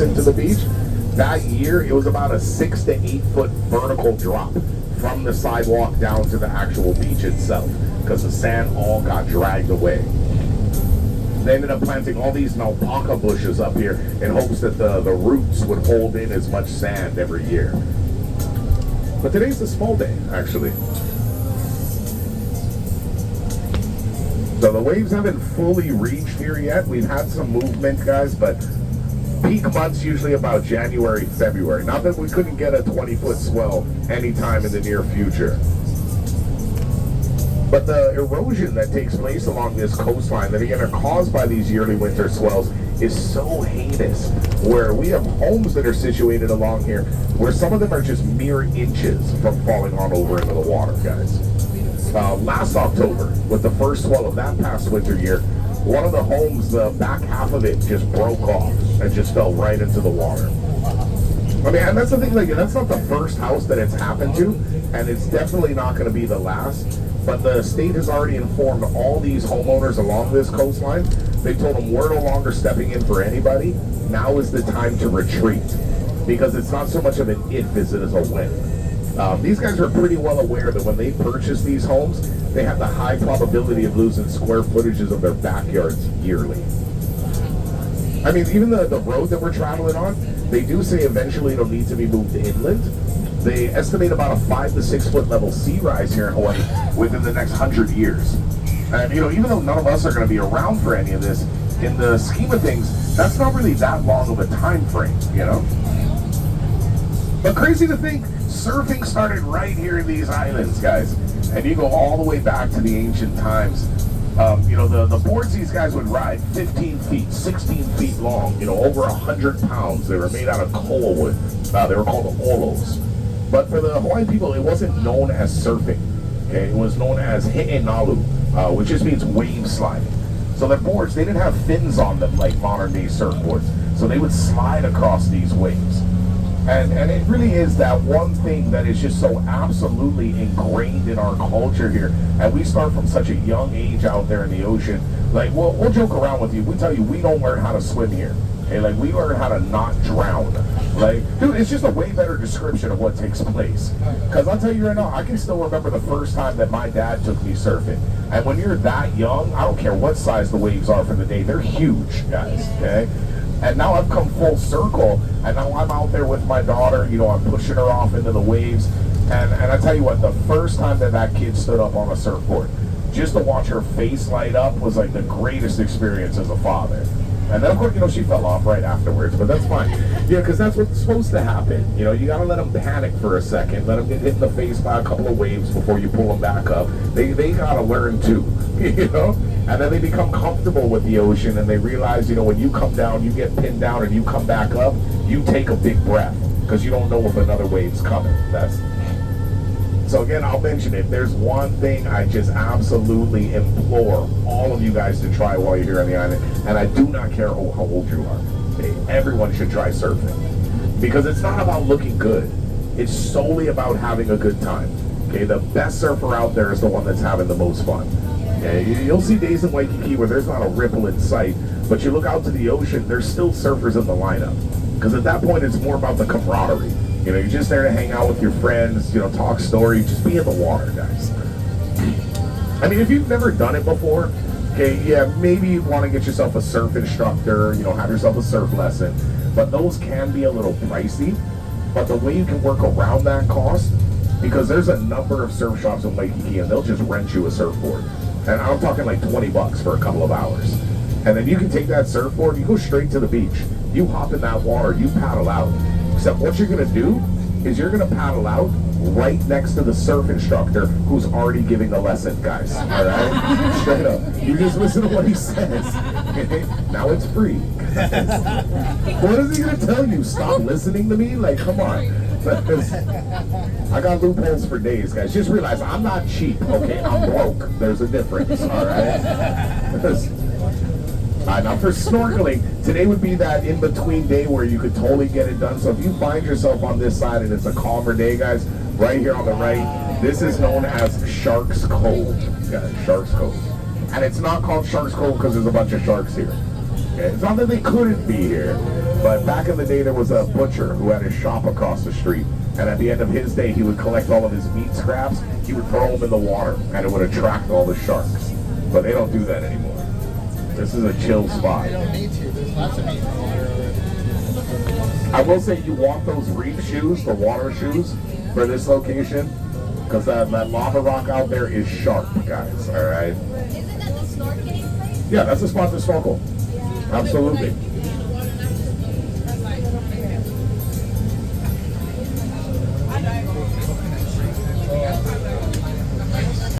adjacent to the beach, that year it was about a 6 to 8 foot vertical drop from the sidewalk down to the actual beach itself, because the sand all got dragged away. They ended up planting all these alpaca bushes up here in hopes that the roots would hold in as much sand every year. But today's a small day, actually. So the waves haven't fully reached here yet. We've had some movement, guys, but peak months usually about January, February. Not that we couldn't get a 20-foot swell anytime in the near future. But the erosion that takes place along this coastline that again are caused by these yearly winter swells is so heinous, where we have homes that are situated along here where some of them are just mere inches from falling on over into the water, guys. Last October, with the first swell of that past winter year, one of the homes, the back half of it just broke off and just fell right into the water. I mean, and that's the thing, like, that's not the first house that it's happened to, and it's definitely not going to be the last. But the state has already informed all these homeowners along this coastline. They told them we're no longer stepping in for anybody. Now is the time to retreat, because it's not so much of an if as it is a when. These guys are pretty well aware that when they purchase these homes, they have the high probability of losing square footages of their backyards yearly. I mean, even the road that we're traveling on, they do say eventually it'll need to be moved inland. They estimate about a 5 to 6 foot level sea rise here in Hawaii within the next 100 years. And, you know, even though none of us are going to be around for any of this, in the scheme of things, that's not really that long of a time frame, you know? But crazy to think, surfing started right here in these islands, guys. And you go all the way back to the ancient times. You know, the boards these guys would ride, 15 feet, 16 feet long, you know, over 100 pounds. They were made out of koa wood. They were called olos. But for the Hawaiian people, it wasn't known as surfing. Okay? It was known as he'enalu, which just means wave sliding. So the boards, they didn't have fins on them like modern day surfboards. So they would slide across these waves. And it really is that one thing that is just so absolutely ingrained in our culture here. And we start from such a young age out there in the ocean. Like, we'll joke around with you. We tell you we don't learn how to swim here. Okay? Like, we learn how to not drown. Like, dude, it's just a way better description of what takes place. Because I'll tell you right now, I can still remember the first time that my dad took me surfing. And when you're that young, I don't care what size the waves are for the day. They're huge, guys, okay? And now I've come full circle, and now I'm out there with my daughter, you know, I'm pushing her off into the waves, and I tell you what, the first time that kid stood up on a surfboard, just to watch her face light up was like the greatest experience as a father. And then, of course, you know, she fell off right afterwards, but that's fine. Yeah, because that's what's supposed to happen. You know, you got to let them panic for a second, let them get hit in the face by a couple of waves before you pull them back up. They got to learn too, you know? And then they become comfortable with the ocean, and they realize, you know, when you come down, you get pinned down, and you come back up, you take a big breath, because you don't know if another wave's coming. So again, I'll mention it. There's one thing I just absolutely implore all of you guys to try while you're here on the island, and I do not care how old you are. Okay? Everyone should try surfing, because it's not about looking good. It's solely about having a good time. Okay, the best surfer out there is the one that's having the most fun. Okay? You'll see days in Waikiki where there's not a ripple in sight, but you look out to the ocean, there's still surfers in the lineup, because at that point it's more about the camaraderie. You know, you're just there to hang out with your friends, you know, talk story, just be in the water, guys. I mean, if you've never done it before, okay, yeah, maybe you want to get yourself a surf instructor, you know, have yourself a surf lesson, but those can be a little pricey. But the way you can work around that cost, because there's a number of surf shops in Waikiki, and they'll just rent you a surfboard. And I'm talking like 20 bucks for a couple of hours. And then you can take that surfboard, you go straight to the beach. You hop in that water, you paddle out. Except what you're going to do is you're going to paddle out right next to the surf instructor who's already giving the lesson, guys. All right? Straight up. You just listen to what he says. Okay? Now it's free. What is he going to tell you? Stop listening to me? Like, come on. I got loopholes for days, guys. Just realize I'm not cheap, okay? I'm broke. There's a difference, all right? Now for snorkeling, today would be that in-between day where you could totally get it done. So if you find yourself on this side and it's a calmer day, guys, right here on the right, this is known as Sharks Cove. Yeah, Sharks Cove. And it's not called Sharks Cove because there's a bunch of sharks here. Okay? It's not that they couldn't be here, but back in the day there was a butcher who had his shop across the street, and at the end of his day he would collect all of his meat scraps, he would throw them in the water, and it would attract all the sharks. But they don't do that anymore. This is a chill spot. They don't need to. There's lots of meat in the water already. I will say you want those reef shoes, the water shoes, for this location, because that lava rock out there is sharp, guys, all right? Isn't that the snorkeling place? Yeah, that's a spot to snorkel. Absolutely.